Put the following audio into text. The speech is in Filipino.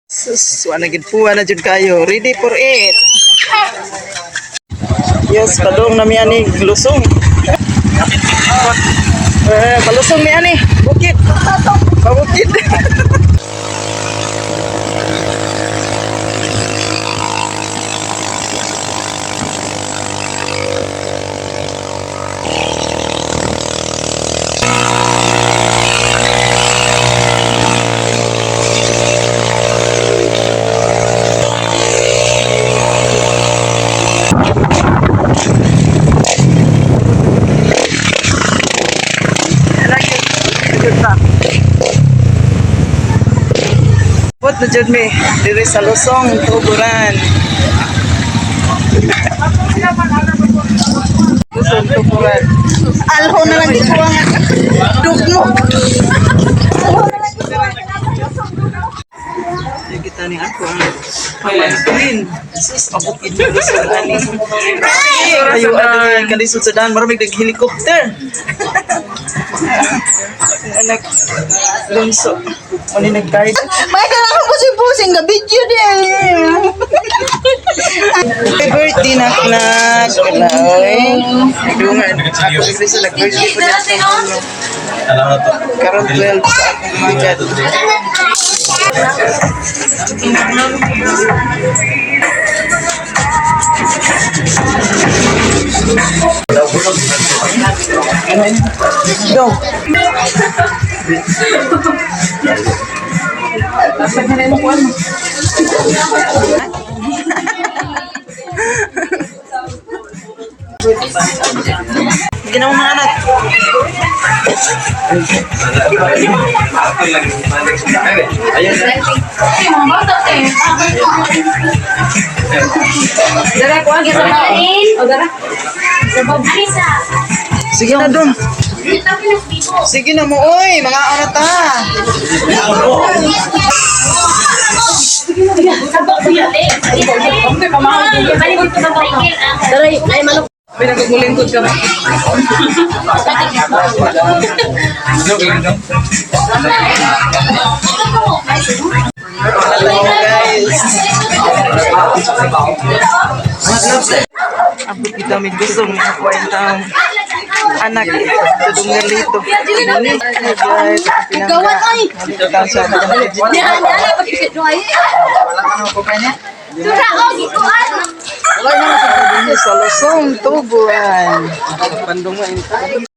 Sus, wala gid puwa na jud kayo. Ready for it. Yes, padong na mi ani lusong. Palusong mi ani. Bukid. Pabukid. What na jud mi diri sa Lusong, Tuburan. Lusong, Tuburan. Alho na lang ikuha nga. Dugmo. Kita ni ako ang palain. Sus, abukid mo Lusong ani. Ayo adto kalisod sa daan maramig nag-helicopter. Anak lunso. Ani nag-guide. May kailangan ko si Pusing na video din. Happy birthday na knak. Kalaoy. Dungan. Ako si Chris nag-birthday ko dyan sa mundo. Karon 12 sa akong magad. Go. Ginawa mga anak. Dara ko ang kita kain. O dara. Sabab isa. Sige na dun. Sige na mo, oy. Mga anak ta. Dara, ay manok. Pinagmulingkod ka ba? Guys. Abot kita may gusto ng kwentang anak tudong nalito. Guys, Gawan ay. pinangga sa Diyan na pagkikit do ay. Tura o gikuan. sa Lusong, Tuburan. Bandungan.